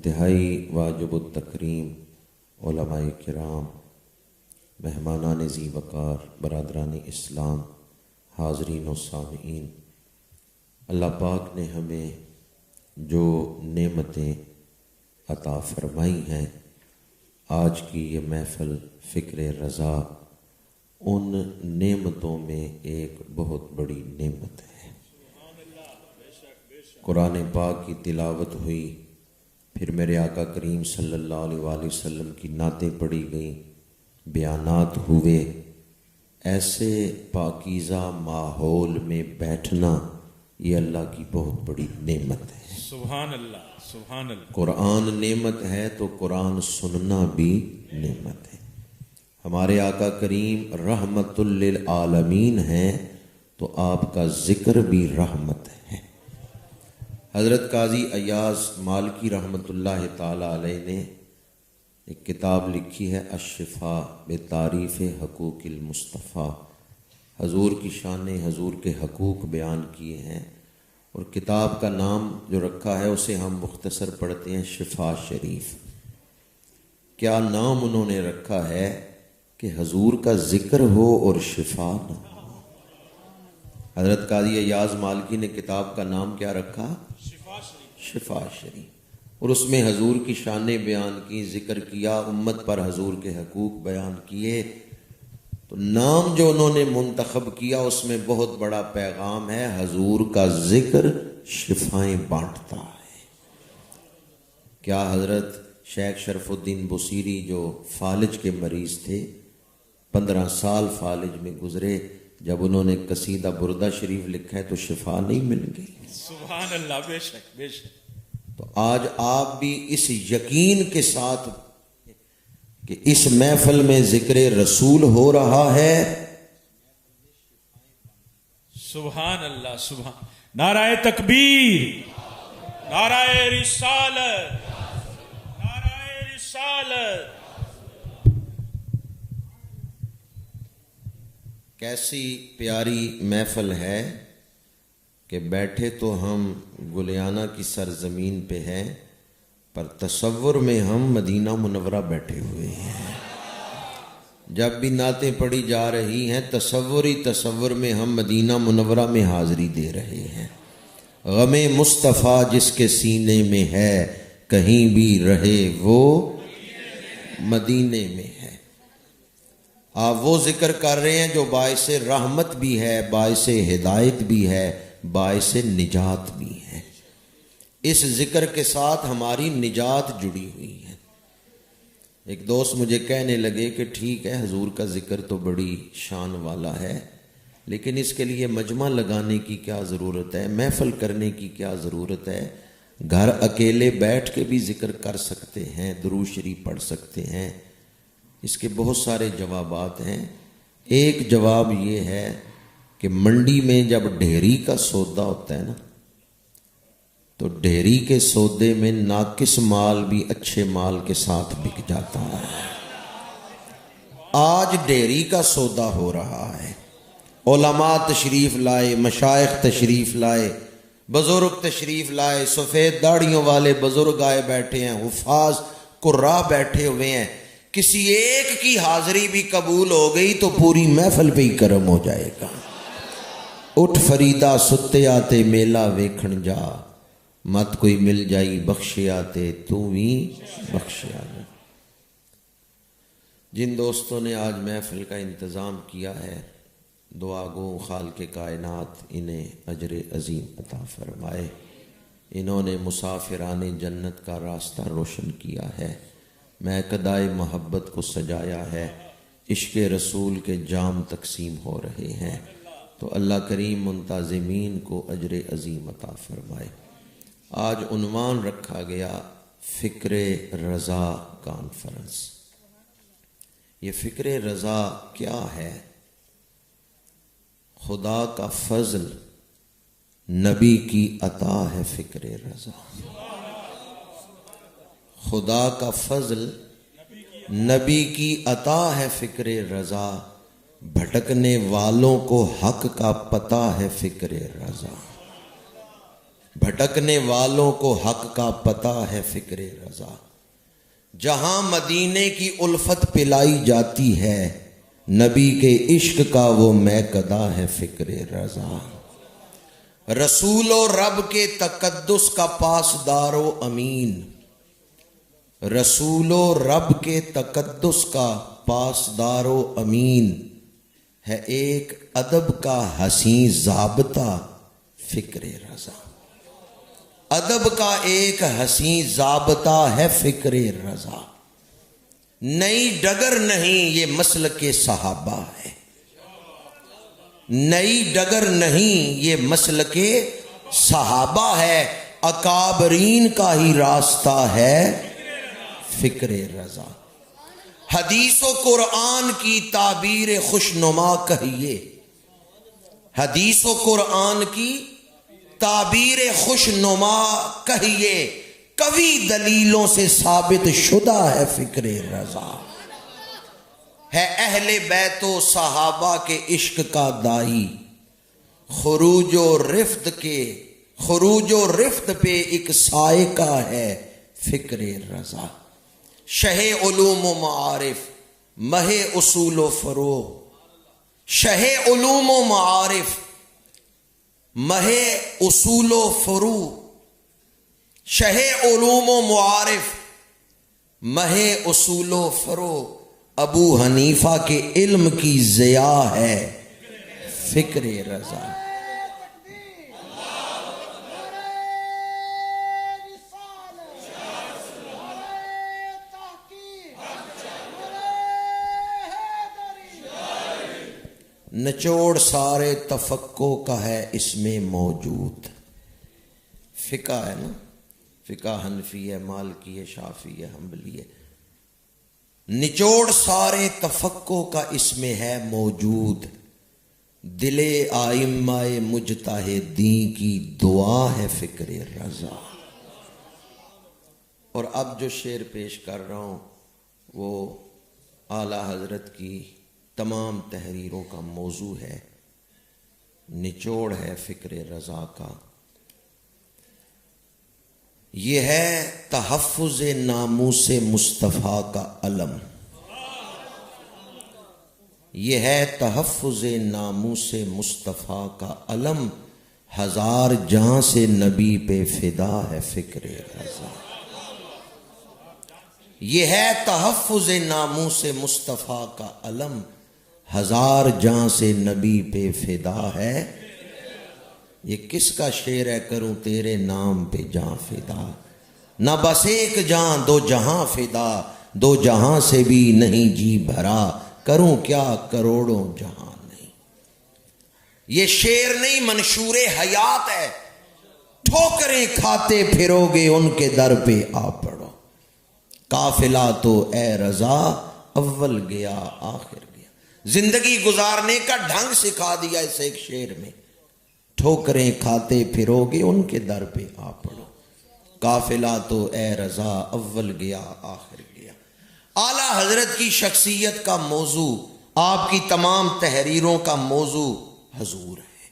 انتہائی واجب التکریم علماء کرام، مہمانان ذی وقار، برادران اسلام، حاضرین و سامعین، اللہ پاک نے ہمیں جو نعمتیں عطا فرمائی ہیں، آج کی یہ محفل فکر رضا ان نعمتوں میں ایک بہت بڑی نعمت ہے۔ قرآن پاک کی تلاوت ہوئی، پھر میرے آقا کریم صلی اللہ علیہ وآلہ وسلم کی نعتیں پڑھی گئیں، بیانات ہوئے۔ ایسے پاکیزہ ماحول میں بیٹھنا یہ اللہ کی بہت بڑی نعمت ہے۔ سبحان اللہ، سبحان اللہ۔ قرآن نعمت ہے تو قرآن سننا بھی نعمت ہے۔ ہمارے آقا کریم رحمت للعالمین ہیں تو آپ کا ذکر بھی رحمت ہے۔ حضرت قاضی ایاز مالکی رحمۃ اللہ تعالی علیہ نے ایک کتاب لکھی ہے الشفاء بتعریف حقوق المصطفیٰ، حضور کی شان، حضور کے حقوق بیان کیے ہیں، اور کتاب کا نام جو رکھا ہے اسے ہم مختصر پڑھتے ہیں شفا شریف۔ کیا نام انہوں نے رکھا ہے کہ حضور کا ذکر ہو اور شفا نہ ہو۔ حضرت قاضی ایاز مالکی نے کتاب کا نام کیا رکھا؟ شفا شریف، اور اس میں حضور کی شان بیان کی، ذکر کیا، امت پر حضور کے حقوق بیان کیے۔ تو نام جو انہوں نے منتخب کیا اس میں بہت بڑا پیغام ہے، حضور کا ذکر شفائیں بانٹتا ہے۔ کیا حضرت شیخ شرف الدین بصیری جو فالج کے مریض تھے، 15 سال فالج میں گزرے، جب انہوں نے قصیدہ بردہ شریف لکھا ہے تو شفا نہیں مل گئی؟ سبحان اللہ، بے شک بے شک۔ تو آج آپ بھی اس یقین کے ساتھ کہ اس محفل میں ذکر رسول ہو رہا ہے، سبحان اللہ، سبحان، نعرہ تکبیر، نعرہ رسالت، نعرہ رسالت۔ کیسی پیاری محفل ہے کہ بیٹھے تو ہم گلیانہ کی سرزمین پہ ہیں، پر تصور میں ہم مدینہ منورہ بیٹھے ہوئے ہیں۔ جب بھی نعتیں پڑھی جا رہی ہیں تصور میں ہم مدینہ منورہ میں حاضری دے رہے ہیں۔ غم مصطفیٰ جس کے سینے میں ہے، کہیں بھی رہے وہ مدینے میں ہے۔ آپ وہ ذکر کر رہے ہیں جو باعث رحمت بھی ہے، باعث ہدایت بھی ہے، باعث نجات بھی ہے۔ اس ذکر کے ساتھ ہماری نجات جڑی ہوئی ہے۔ ایک دوست مجھے کہنے لگے کہ ٹھیک ہے حضور کا ذکر تو بڑی شان والا ہے، لیکن اس کے لیے مجمع لگانے کی کیا ضرورت ہے، محفل کرنے کی کیا ضرورت ہے؟ گھر اکیلے بیٹھ کے بھی ذکر کر سکتے ہیں، درود شریف پڑھ سکتے ہیں۔ اس کے بہت سارے جوابات ہیں۔ ایک جواب یہ ہے کہ منڈی میں جب ڈھیری کا سودا ہوتا ہے نا، تو ڈھیری کے سودے میں ناقص مال بھی اچھے مال کے ساتھ بک جاتا ہے۔ آج ڈھیری کا سودا ہو رہا ہے، علماء تشریف لائے، مشائخ تشریف لائے، بزرگ تشریف لائے، سفید داڑھیوں والے بزرگ آئے بیٹھے ہیں، حفاظ قراء بیٹھے ہوئے ہیں۔ کسی ایک کی حاضری بھی قبول ہو گئی تو پوری محفل پہ ہی کرم ہو جائے گا۔ اٹھ فریدا ستے آتے میلہ ویکھن جا، مت کوئی مل جائی بخشے آتے تو بھی بخشے آتے۔ جن دوستوں نے آج محفل کا انتظام کیا ہے، دعا گو خالق کائنات انہیں اجر عظیم عطا فرمائے۔ انہوں نے مسافران جنت کا راستہ روشن کیا ہے، مہکدائے محبت کو سجایا ہے، عشق رسول کے جام تقسیم ہو رہے ہیں۔ تو اللہ کریم منتظمین کو اجر عظیم عطا فرمائے۔ آج عنوان رکھا گیا فکر رضا کانفرنس۔ یہ فکر رضا کیا ہے؟ خدا کا فضل، نبی کی عطا ہے فکر رضا۔ خدا کا فضل، نبی کی عطا ہے فکر رضا، بھٹکنے والوں کو حق کا پتہ ہے فکر رضا۔ بھٹکنے والوں کو حق کا پتہ ہے فکر رضا، جہاں مدینے کی الفت پلائی جاتی ہے نبی کے عشق کا وہ میکدہ ہے فکر رضا، رسول و رب کے تقدس کا پاسدار و امین، رسول و رب کے تقدس کا پاسدار و امین ہے ایک ادب کا حسین ضابطہ فکر رضا، ادب کا ایک حسین ضابطہ ہے فکر رضا، نئی ڈگر نہیں یہ مسلک صحابہ ہے، نئی ڈگر نہیں یہ مسلک صحابہ ہے، اکابرین کا ہی راستہ ہے فکر رضا، حدیث و قرآن کی تعبیر خوشنما کہیے، حدیث و قرآن کی تعبیر خوشنما کہیے، کبھی دلیلوں سے ثابت شدہ ہے فکر رضا، ہے اہل بیت و صحابہ کے عشق کا دائی، خروج و رفت پہ ایک سائقہ ہے فکر رضا، شہ علوم و معارف مہ اصول و فروغ، شہ علوم و معارف مہ اصول و فروغ، شہ علوم و معارف مہ اصول و فروغ، ابو حنیفہ کے علم کی ضیاء ہے فکر رضا، نچوڑ سارے تفقع کا ہے اس میں موجود، فقہ ہے نا، فقہ حنفی ہے، مالکی ہے، شافعی ہے، حنبلی ہے، نچوڑ سارے تفقع کا اس میں ہے موجود، دل آئمہ مجتہدین کی دعا ہے فکر رضا۔ اور اب جو شعر پیش کر رہا ہوں وہ اعلیٰ حضرت کی تمام تحریروں کا موضوع ہے، نچوڑ ہے فکر رضا کا، یہ ہے تحفظ ناموس مصطفیٰ کا علم، یہ ہے تحفظ ناموس مصطفیٰ کا علم، ہزار جہاں سے نبی پہ فدا ہے فکر رضا، یہ ہے تحفظ ناموس مصطفیٰ کا علم، ہزار جہاں سے نبی پہ فدا ہے۔ یہ کس کا شعر ہے؟ کروں تیرے نام پہ جاں فدا، نہ بس ایک جاں دو جہاں فدا، دو جہاں سے بھی نہیں جی بھرا، کروں کیا کروڑوں جہاں نہیں۔ یہ شعر نہیں، منشور حیات ہے، ٹھوکریں کھاتے پھرو گے ان کے در پہ آ پڑو، قافلہ تو اے رضا اول گیا آخر گیا، زندگی گزارنے کا ڈھنگ سکھا دیا اس ایک شعر میں، ٹھوکریں کھاتے پھرو گے ان کے در پہ آ پڑو، قافلہ تو اے رضا اول گیا آخر گیا۔ اعلیٰ حضرت کی شخصیت کا موضوع، آپ کی تمام تحریروں کا موضوع حضور ہے۔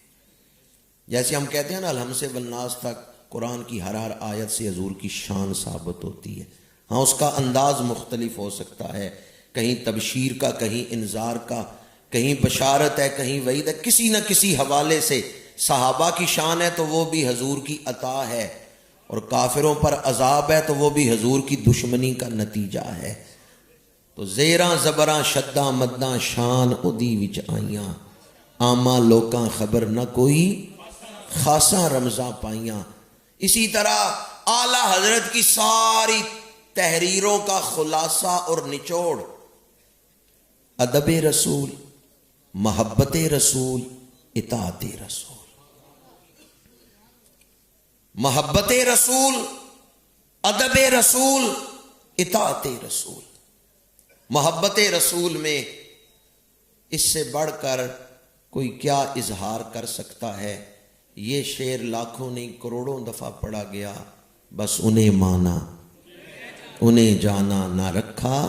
جیسے ہم کہتے ہیں نا الحمد سے والناس تک قرآن کی ہر آیت سے حضور کی شان ثابت ہوتی ہے، ہاں اس کا انداز مختلف ہو سکتا ہے، کہیں تبشیر کا، کہیں انذار کا، کہیں بشارت ہے، کہیں وعید ہے، کسی نہ کسی حوالے سے صحابہ کی شان ہے تو وہ بھی حضور کی عطا ہے، اور کافروں پر عذاب ہے تو وہ بھی حضور کی دشمنی کا نتیجہ ہے۔ تو زیراں زبراں شداں مداں شان اودی وچ آئیاں، عامہ لوکاں خبر نہ کوئی خاصاں رمزاں پائیاں۔ اسی طرح اعلیٰ حضرت کی ساری تحریروں کا خلاصہ اور نچوڑ ادب رسول، محبت رسول، اطاعت رسول، محبت رسول، ادب رسول، اطاعت رسول۔ محبت رسول میں اس سے بڑھ کر کوئی کیا اظہار کر سکتا ہے؟ یہ شعر لاکھوں نہیں کروڑوں دفعہ پڑھا گیا، بس انہیں مانا انہیں جانا نہ رکھا،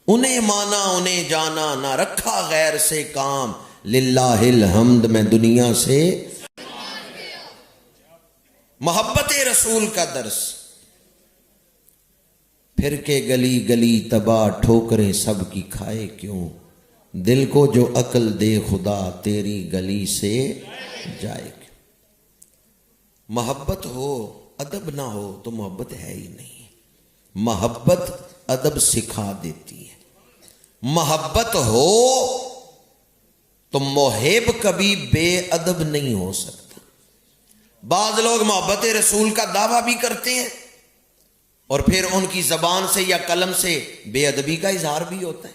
انہیں مانا انہیں جانا نہ رکھا غیر سے کام، للہ الحمد میں دنیا سے محبت رسول کا درس. پھر کے گلی گلی تباہ ٹھوکریں سب کی کھائے کیوں, دل کو جو عقل دے خدا تیری گلی سے جائے کیوں. محبت ہو ادب نہ ہو تو محبت ہے ہی نہیں. محبت ادب سکھا دیتی ہے. محبت ہو تو محب کبھی بے ادب نہیں ہو سکتا. بعض لوگ محبت رسول کا دعویٰ بھی کرتے ہیں اور پھر ان کی زبان سے یا قلم سے بے ادبی کا اظہار بھی ہوتا ہے.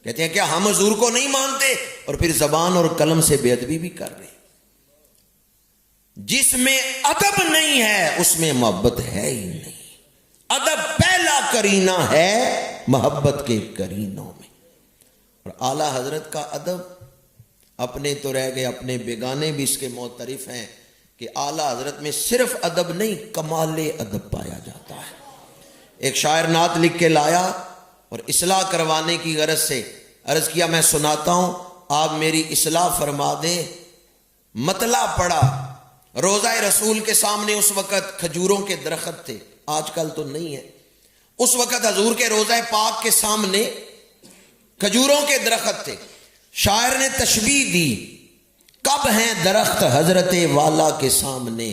کہتے ہیں کیا ہم حضور کو نہیں مانتے, اور پھر زبان اور قلم سے بے ادبی بھی کر رہے ہیں. جس میں ادب نہیں ہے اس میں محبت ہے ہی نہیں. ادب پہلا کرینہ ہے محبت کے کرینوں میں. اور اعلیٰ حضرت کا ادب اپنے تو رہ گئے, اپنے بیگانے بھی اس کے معترف ہیں کہ اعلیٰ حضرت میں صرف ادب نہیں کمال ادب پایا جاتا ہے. ایک شاعر نعت لکھ کے لایا اور اصلاح کروانے کی غرض سے عرض کیا میں سناتا ہوں, آپ میری اصلاح فرما دیں. مطلع پڑا, روضہ رسول کے سامنے اس وقت کھجوروں کے درخت تھے, آج کل تو نہیں ہے. اس وقت حضور کے روضہ پاک کے سامنے کھجوروں کے درخت تھے. شاعر نے تشبیہ دی, کب ہیں درخت حضرت والا کے سامنے,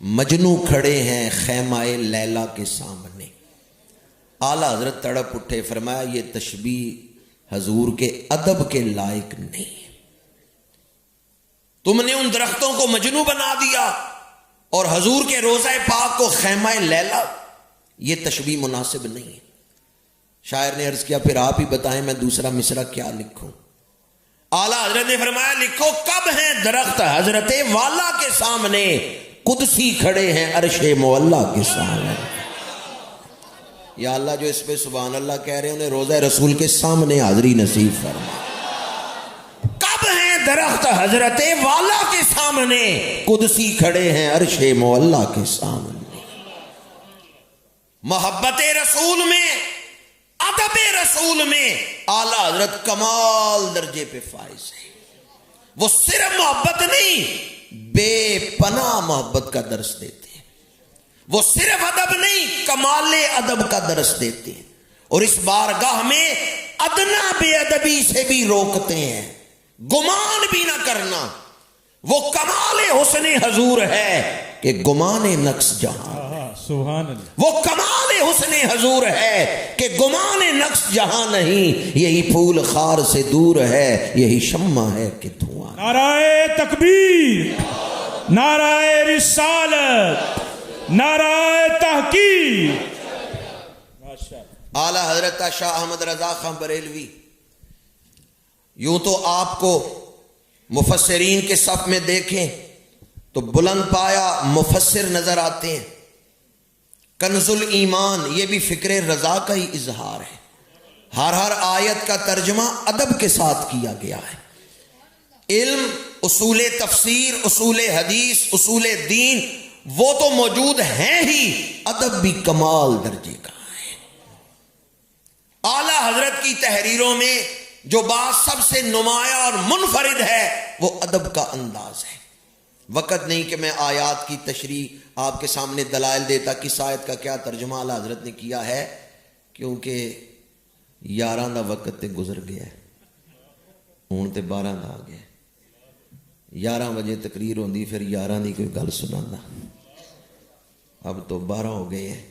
مجنو کھڑے ہیں خیمہ لیلا کے سامنے. اعلیٰ حضرت تڑپ اٹھے, فرمایا یہ تشبیہ حضور کے ادب کے لائق نہیں ہے. تم نے ان درختوں کو مجنو بنا دیا اور حضور کے روضہ پاک کو خیمہ لیلا, یہ تشبیہ مناسب نہیں ہے. شاعر نے عرض کیا پھر آپ ہی بتائیں میں دوسرا مصرع کیا لکھوں. اعلیٰ حضرت نے فرمایا لکھو, کب ہیں درخت حضرت والا کے سامنے, قدسی کھڑے ہیں عرش معلا کے سامنے. یا اللہ جو اس پہ سبحان اللہ کہہ رہے ہیں انہیں روضہ رسول کے سامنے حاضری نصیب فرما. کب ہیں درخت حضرت والا کے سامنے, قدسی کھڑے ہیں عرش معلا کے سامنے. محبت رسول میں, ادب رسول میں اعلیٰ حضرت کمال درجے پہ فائز ہے. وہ صرف محبت نہیں بے پناہ محبت کا درس دیتے ہیں. وہ صرف ادب نہیں کمال ادب کا درس دیتے ہیں. اور اس بارگاہ میں ادنا بے ادبی سے بھی روکتے ہیں. گمان بھی نہ کرنا, وہ کمال حسن حضور ہے کہ گمان نقص جہاں. سبحان اللہ. وہ کمال حسن حضور ہے کہ گمان نقص جہاں نہیں. یہی پھول خار سے دور ہے, یہی شمع ہے کہ دھواں. نعرہ تکبیر, نعرہ رسالت, نعرہ تحقیق. اعلیٰ حضرت شاہ احمد رضا خان بریلوی یوں تو آپ کو مفسرین کے صف میں دیکھیں تو بلند پایا مفسر نظر آتے ہیں. کنز الایمان یہ بھی فکر رضا کا ہی اظہار ہے. ہر آیت کا ترجمہ ادب کے ساتھ کیا گیا ہے. علم, اصول تفسیر, اصول حدیث, اصول دین وہ تو موجود ہیں ہی, ادب بھی کمال درجے کا ہے. اعلیٰ حضرت کی تحریروں میں جو بات سب سے نمایاں اور منفرد ہے وہ ادب کا انداز ہے. وقت نہیں کہ میں آیات کی تشریح آپ کے سامنے دلائل دیتا کس آیت کا کیا ترجمہ اعلیٰ حضرت نے کیا ہے, کیونکہ 11 دا وقت تے گزر گیا ہے, ہوں تے 12 دا آ گیا. 11 بجے تقریر ہوندی, پھر 11 دی کوئی گل سنانا. اب تو 12 ہو گئے ہیں,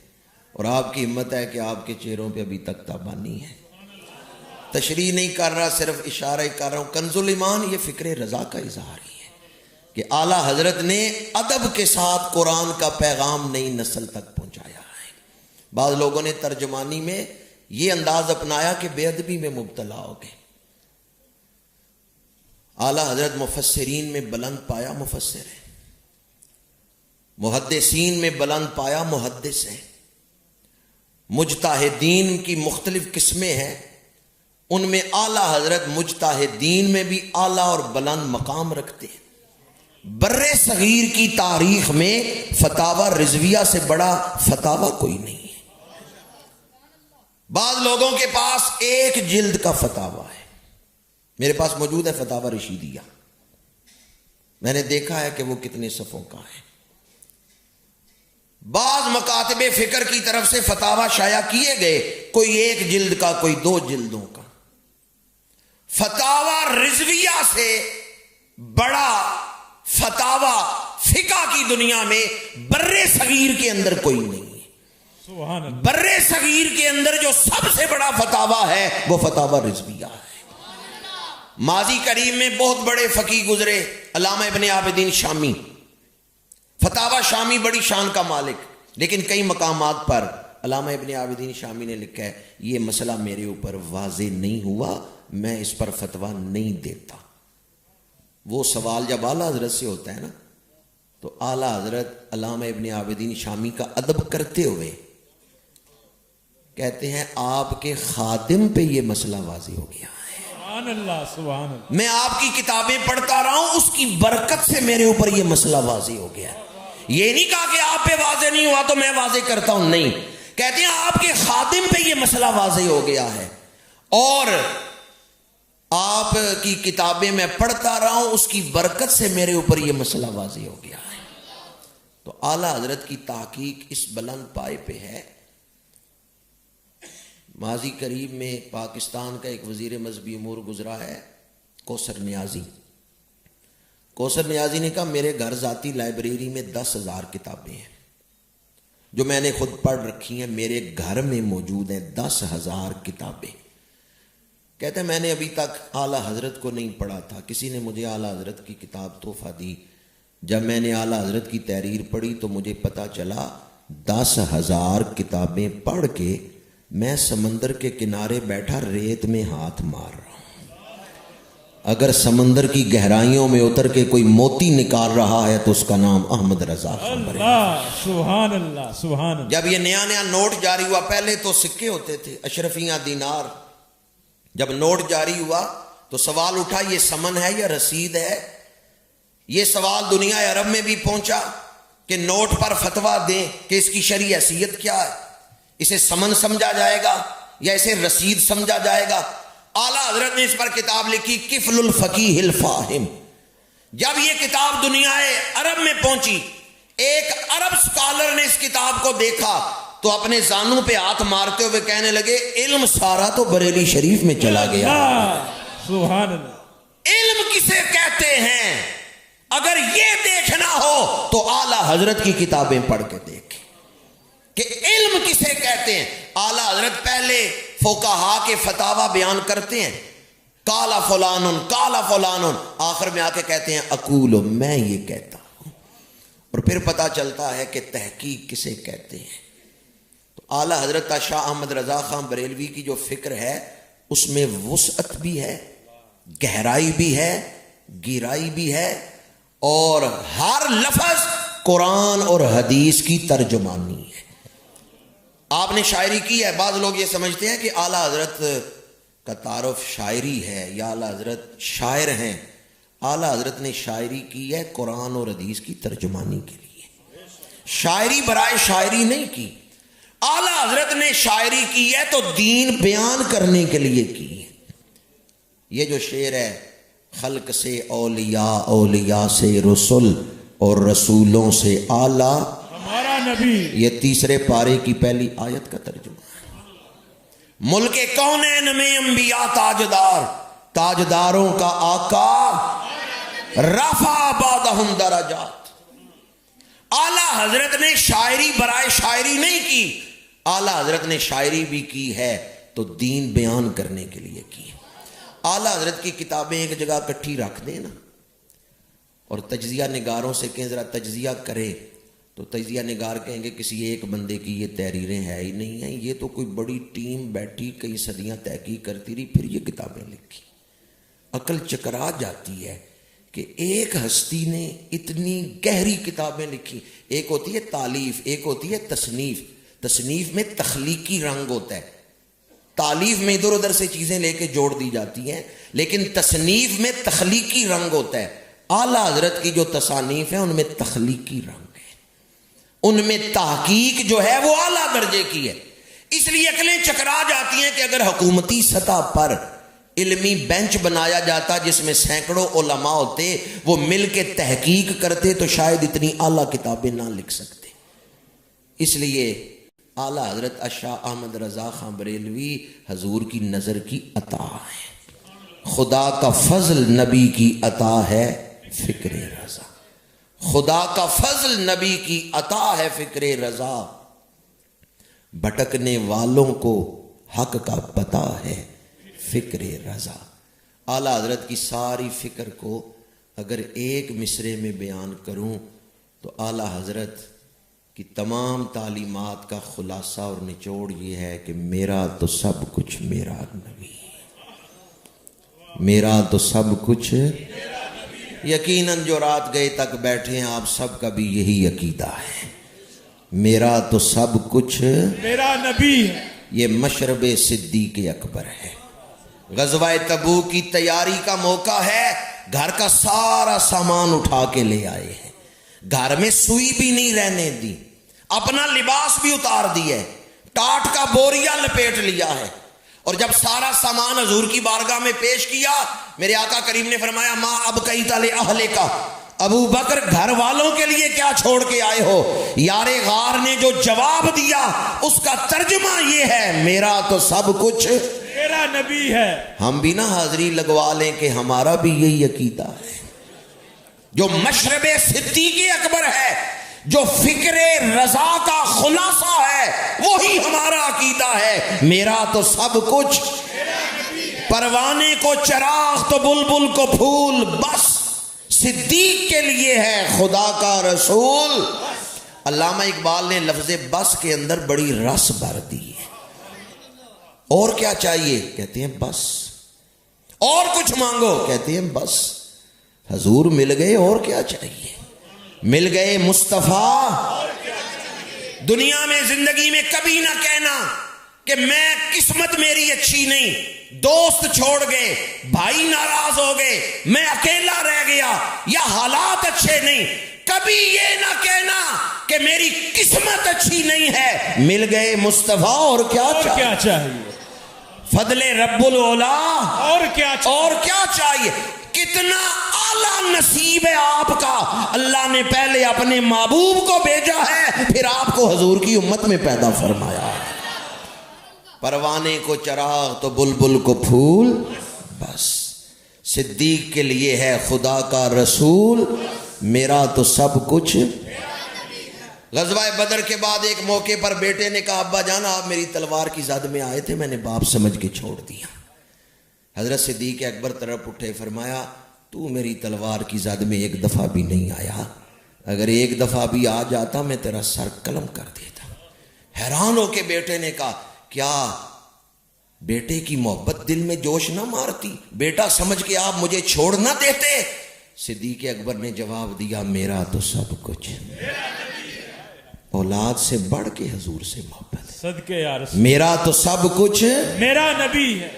اور آپ کی ہمت ہے کہ آپ کے چہروں پہ ابھی تک تابانی ہے. تشریح نہیں کر رہا, صرف اشارہ ہی کر رہا ہوں. کنز الایمان یہ فکر رضا کا اظہار ہی ہے کہ اعلیٰ حضرت نے ادب کے ساتھ قرآن کا پیغام نئی نسل تک پہنچایا ہے. بعض لوگوں نے ترجمانی میں یہ انداز اپنایا کہ بے ادبی میں مبتلا ہو گئے. اعلیٰ حضرت مفسرین میں بلند پایا مفسر ہے, محدثین میں بلند پایا محدث ہے. مجتہدین کی مختلف قسمیں ہیں, ان میں اعلیٰ حضرت مجتہدین میں بھی اعلیٰ اور بلند مقام رکھتے ہیں. بر صغیر کی تاریخ میں فتاوی رضویہ سے بڑا فتاوی کوئی نہیں ہے. بعض لوگوں کے پاس 1 جلد کا فتاوی ہے, میرے پاس موجود ہے فتاوی رشیدیہ, میں نے دیکھا ہے کہ وہ کتنے صفوں کا ہے. بعض مکاتب فکر کی طرف سے فتاوی شائع کیے گئے، کوئی 1 جلد کا، کوئی 2 جلدوں کا۔ فتاوی رضویہ سے بڑا فتاوی فقہ کی دنیا میں بر صغیر کے اندر کوئی نہیں ہے۔ سبحان اللہ۔ بر صغیر کے اندر جو سب سے بڑا فتاوی ہے وہ فتاوی رضویہ ہے۔ ماضی قریب میں بہت بڑے فقیہ گزرے، علامہ ابن عابدین شامی، فتاوی شامی بڑی شان کا مالک، لیکن کئی مقامات پر علامہ ابن عابدین شامی نے لکھا ہے یہ مسئلہ میرے اوپر واضح نہیں ہوا، میں اس پر فتویٰ نہیں دیتا۔ وہ سوال جب اعلیٰ حضرت سے ہوتا ہے نا، تو اعلیٰ حضرت علامہ ابن عابدین شامی کا ادب کرتے ہوئے کہتے ہیں آپ کے خادم پہ یہ مسئلہ واضح ہو گیا ہے، سبحان اللہ سبحان اللہ، میں آپ کی کتابیں پڑھتا رہا ہوں، اس کی برکت سے میرے اوپر یہ مسئلہ واضح ہو گیا ہے۔ یہ نہیں کہا کہ آپ پہ واضح نہیں ہوا تو میں واضح کرتا ہوں، نہیں، کہتے ہیں آپ کے خادم پہ یہ مسئلہ واضح ہو گیا ہے اور آپ کی کتابیں میں پڑھتا رہا ہوں، اس کی برکت سے میرے اوپر یہ مسئلہ واضح ہو گیا ہے۔ تو اعلیٰ حضرت کی تحقیق اس بلند پائے پہ ہے۔ ماضی قریب میں پاکستان کا ایک وزیر مذہبی امور گزرا ہے، کوثر نیازی۔ کوثر نیازی نے کہا میرے گھر ذاتی لائبریری میں 10,000 کتابیں ہیں جو میں نے خود پڑھ رکھی ہیں، میرے گھر میں موجود ہیں 10,000 کتابیں۔ کہتے ہیں میں نے ابھی تک اعلیٰ حضرت کو نہیں پڑھا تھا، کسی نے مجھے اعلیٰ حضرت کی کتاب تحفہ دی، جب میں نے اعلیٰ حضرت کی تحریر پڑھی تو مجھے پتہ چلا 10,000 کتابیں پڑھ کے میں سمندر کے کنارے بیٹھا ریت میں ہاتھ مار رہا ہوں، اگر سمندر کی گہرائیوں میں اتر کے کوئی موتی نکال رہا ہے تو اس کا نام احمد رضا خان ہے۔ اللہ سبحان اللہ سبحان اللہ۔ جب یہ نیا نیا نوٹ جاری ہوا، پہلے تو سکے ہوتے تھے، اشرفیاں، دینار، جب نوٹ جاری ہوا تو سوال اٹھا یہ سمن ہے یا رسید ہے؟ یہ سوال دنیا عرب میں بھی پہنچا کہ نوٹ پر فتویٰ دیں کہ اس کی شرعی حیثیت کیا ہے، اسے سمن سمجھا جائے گا یا اسے رسید سمجھا جائے گا؟ اعلیٰ حضرت نے اس پر کتاب لکھی کفل الفقیہ الفاہم۔ جب یہ کتاب دنیا عرب میں پہنچی، ایک عرب سکالر نے اس کتاب کو دیکھا تو اپنے زانوں پہ ہاتھ مارتے ہوئے کہنے لگے علم سارا تو بریلی شریف میں چلا گیا۔ سبحان اللہ۔ علم کسے کہتے ہیں؟ اگر یہ دیکھنا ہو تو اعلیٰ حضرت کی کتابیں پڑھ کے دیکھیں کہ علم کسے کہتے ہیں۔ اعلیٰ حضرت پہلے فقہا کے فتاوی بیان کرتے ہیں، کالا فلان کالا فلان، آخر میں آ کے کہتے ہیں اقول، میں یہ کہتا ہوں، اور پھر پتہ چلتا ہے کہ تحقیق کسے کہتے ہیں۔ تو اعلیٰ حضرت شاہ احمد رضا خان بریلوی کی جو فکر ہے اس میں وسعت بھی ہے، گہرائی بھی ہے، گہرائی بھی ہے، اور ہر لفظ قرآن اور حدیث کی ترجمانی ہے۔ آپ نے شاعری کی ہے، بعض لوگ یہ سمجھتے ہیں کہ اعلیٰ حضرت کا تعارف شاعری ہے یا اعلیٰ حضرت شاعر ہیں۔ اعلیٰ حضرت نے شاعری کی ہے قرآن اور حدیث کی ترجمانی کے لیے، شاعری برائے شاعری نہیں کی۔ اعلیٰ حضرت نے شاعری کی ہے تو دین بیان کرنے کے لیے کی ہے۔ یہ جو شعر ہے، خلق سے اولیاء، اولیاء سے رسول، اور رسولوں سے اعلیٰ ہمارا نبی، یہ 3 پارے کی پہلی آیت کا ترجمہ ہے۔ ملک کونین میں انبیاء تاجدار، تاجداروں کا آقا، رفع بعدہم درجات۔ اعلیٰ حضرت نے شاعری برائے شاعری نہیں کی، اعلیٰ حضرت نے شاعری بھی کی ہے تو دین بیان کرنے کے لیے کی۔ اعلیٰ حضرت کی کتابیں ایک جگہ اکٹھی رکھ دیں نا، اور تجزیہ نگاروں سے کہیں ذرا تجزیہ کرے، تو تجزیہ نگار کہیں گے کسی ایک بندے کی یہ تحریریں ہے ہی نہیں ہیں، یہ تو کوئی بڑی ٹیم بیٹھی کئی صدیاں تحقیق کرتی رہی پھر یہ کتابیں لکھی۔ عقل چکرا جاتی ہے کہ ایک ہستی نے اتنی گہری کتابیں لکھی۔ ایک ہوتی ہے تالیف، ایک ہوتی ہے تصنیف۔ تصنیف میں تخلیقی رنگ ہوتا ہے، تالیف میں ادھر ادھر سے چیزیں لے کے جوڑ دی جاتی ہیں، لیکن تصنیف میں تخلیقی رنگ ہوتا ہے۔ اعلیٰ حضرت کی جو تصانیف ہیں ان میں تخلیقی رنگ ہے، ان میں تحقیق جو ہے وہ اعلیٰ درجے کی ہے۔ اس لیے عقلیں چکرا جاتی ہیں کہ اگر حکومتی سطح پر علمی بینچ بنایا جاتا جس میں سینکڑوں علماء ہوتے، وہ مل کے تحقیق کرتے، تو شاید اتنی اعلیٰ کتابیں نہ لکھ سکتے۔ اس لیے اعلیٰ حضرت شاہ احمد رضا خان بریلوی حضور کی نظر کی عطا ہے، خدا کا فضل نبی کی عطا ہے فکر رضا، خدا کا فضل نبی کی عطا ہے فکر رضا، بھٹکنے والوں کو حق کا پتہ ہے فکر رضا۔ اعلیٰ حضرت کی ساری فکر کو اگر ایک مصرے میں بیان کروں تو اعلیٰ حضرت کی تمام تعلیمات کا خلاصہ اور نچوڑ یہ ہے کہ میرا تو سب کچھ میرا نبی، میرا تو سب کچھ۔ یقیناً جو رات گئے تک بیٹھے ہیں آپ سب کا بھی یہی عقیدہ ہے، میرا تو سب کچھ میرا نبی ہے۔ یہ مشرب صدیق اکبر ہے۔ غزوہ تبوک کی تیاری کا موقع ہے، گھر کا سارا سامان اٹھا کے لے آئے ہیں، گھر میں سوئی بھی نہیں رہنے دی، اپنا لباس بھی اتار دیا ہے، ٹاٹ کا بوریا لپیٹ لیا ہے، اور جب سارا سامان حضور کی بارگاہ میں پیش کیا میرے آقا کریم نے فرمایا ما اب کئی تلے اہلے کا، ابو بکر گھر والوں کے لیے کیا چھوڑ کے آئے ہو؟ یار غار نے جو جواب دیا اس کا ترجمہ یہ ہے میرا تو سب کچھ میرا نبی ہے۔ ہم بھی نہ حاضری لگوا لیں کہ ہمارا بھی یہی عقیدہ ہے، جو مشرب صدیق اکبر ہے، جو فکر رضا کا خلاصہ ہے، وہی ہمارا عقیدہ ہے، میرا تو سب کچھ۔ پروانے کو چراغ تو بلبل کو پھول، بس صدیق کے لیے ہے خدا کا رسول۔ علامہ اقبال نے لفظ بس کے اندر بڑی رس بھر دی ہے۔ اور کیا چاہیے؟ کہتے ہیں بس۔ اور کچھ مانگو؟ کہتے ہیں بس۔ حضور مل گئے، اور کیا چاہیے؟ مل گئے مصطفیٰ، دنیا میں زندگی میں کبھی نہ کہنا کہ میں قسمت میری اچھی نہیں، دوست چھوڑ گئے، بھائی ناراض ہو گئے، میں اکیلا رہ گیا، یا حالات اچھے نہیں، کبھی یہ نہ کہنا کہ میری قسمت اچھی نہیں ہے، مل گئے مصطفیٰ، اور کیا چاہیے؟ فضل رب العلا، اور کیا چاہیے؟ کتنا اعلیٰ نصیب ہے آپ کا، اللہ نے پہلے اپنے محبوب کو بھیجا ہے، پھر آپ کو حضور کی امت میں پیدا فرمایا۔ پروانے کو چراغ تو بلبل کو پھول، بس صدیق کے لیے ہے خدا کا رسول، میرا تو سب کچھ۔ غزوہ بدر کے بعد ایک موقع پر بیٹے نے کہا ابا جان آپ میری تلوار کی زد میں آئے تھے، میں نے باپ سمجھ کے چھوڑ دیا۔ حضرت صدیق اکبر طرف اٹھے، فرمایا تو میری تلوار کی زد میں ایک دفعہ بھی نہیں آیا، اگر ایک دفعہ بھی آ جاتا میں تیرا سر قلم کر دیتا۔ حیران ہو کے بیٹے نے کہا کیا بیٹے کی محبت دل میں جوش نہ مارتی؟ بیٹا سمجھ کے آپ مجھے چھوڑ نہ دیتے؟ صدیق اکبر نے جواب دیا میرا تو سب کچھ، اولاد سے بڑھ کے حضور سے محبت ہے، صدقے یا رسول، میرا تو سب کچھ میرا نبی ہے۔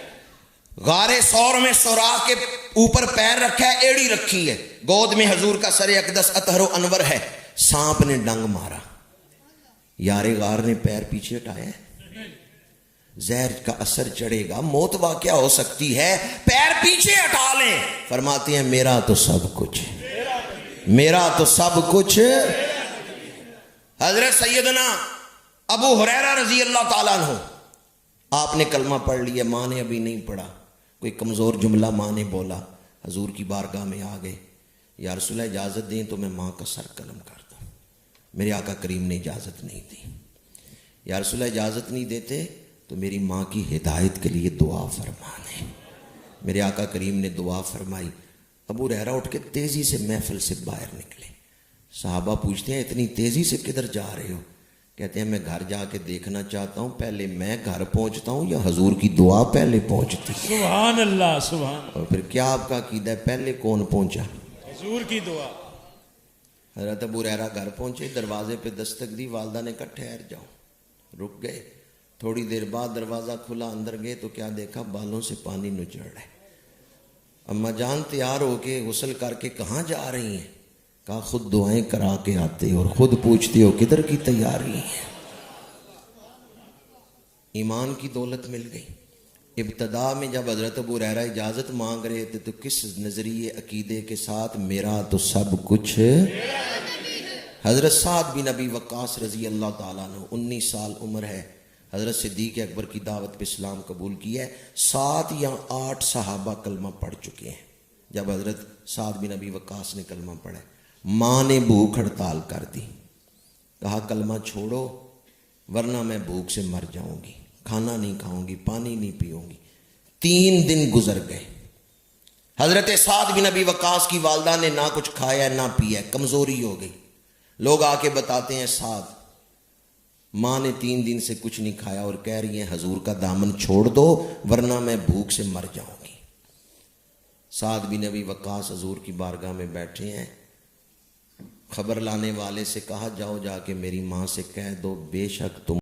غار سور میں سوراخ کے اوپر پیر رکھا ہے، ایڑی رکھی ہے، گود میں حضور کا سر اقدس اطہر و انور ہے، سانپ نے ڈنگ مارا، یار غار نے پیر پیچھے ہٹایا ہے، زہر کا اثر چڑھے گا، موت واقعہ ہو سکتی ہے، پیر پیچھے ہٹا لیں، فرماتے ہیں میرا تو سب کچھ، میرا تو سب کچھ۔ حضرت سیدنا ابو ہریرہ رضی اللہ تعالیٰ عنہ، آپ نے کلمہ پڑھ لیا، ماں نے ابھی نہیں پڑھا، کوئی کمزور جملہ ماں نے بولا، حضور کی بارگاہ میں آ گئے، یا رسول اللہ اجازت دیں تو میں ماں کا سر قلم کر دوں۔ میرے آقا کریم نے اجازت نہیں دی۔ یا رسول اللہ اجازت نہیں دیتے تو میری ماں کی ہدایت کے لیے دعا فرمانے۔ میرے آقا کریم نے دعا فرمائی، ابو ہریرہ اٹھ کے تیزی سے محفل سے باہر نکلے۔ صحابہ پوچھتے ہیں اتنی تیزی سے کدھر جا رہے ہو؟ کہتے ہیں میں گھر جا کے دیکھنا چاہتا ہوں پہلے میں گھر پہنچتا ہوں یا حضور کی دعا پہلے پہنچتی ہے۔ سبحان اللہ، سبحان۔ اور پھر کیا آپ کا عقیدہ ہے پہلے کون پہنچا؟ حضور کی دعا۔ حضرت ابو ہریرہ گھر پہنچے، دروازے پہ دستک دی، والدہ نے کہا ٹھہر جاؤ، رک گئے۔ تھوڑی دیر بعد دروازہ کھلا، اندر گئے تو کیا دیکھا؟ بالوں سے پانی نچڑ رہا ہے۔ اما جان تیار ہو کے غسل کر کے کہاں جا رہی ہیں؟ کہا خود دعائیں کرا کے آتے اور خود پوچھتے ہو کدھر کی تیاری ہے۔ ایمان کی دولت مل گئی۔ ابتدا میں جب حضرت ابو ہریرہ اجازت مانگ رہے تھے تو کس نظریے عقیدے کے ساتھ؟ میرا تو سب کچھ، حضرت سعد بن ابی وقاص رضی اللہ تعالیٰ عنہ 19 سال عمر ہے، حضرت صدیق اکبر کی دعوت پہ اسلام قبول کیا ہے۔ 7 یا 8 صحابہ کلمہ پڑھ چکے ہیں جب حضرت سعد بن ابی وقاص نے کلمہ پڑھا۔ ماں نے بھوک ہڑتال کر دی، کہا کلمہ چھوڑو ورنہ میں بھوک سے مر جاؤں گی، کھانا نہیں کھاؤں گی، پانی نہیں پیوں گی۔ 3 دن گزر گئے، حضرت سعد بن ابی وقاص کی والدہ نے نہ کچھ کھایا نہ پیا، کمزوری ہو گئی۔ لوگ آ کے بتاتے ہیں سعد، ماں نے 3 دن سے کچھ نہیں کھایا اور کہہ رہی ہیں حضور کا دامن چھوڑ دو ورنہ میں بھوک سے مر جاؤں گی۔ سعد بن ابی وقاص حضور کی بارگاہ میں بیٹھے ہیں، خبر لانے والے سے کہا جاؤ جا کے میری ماں سے کہہ دو بے شک تم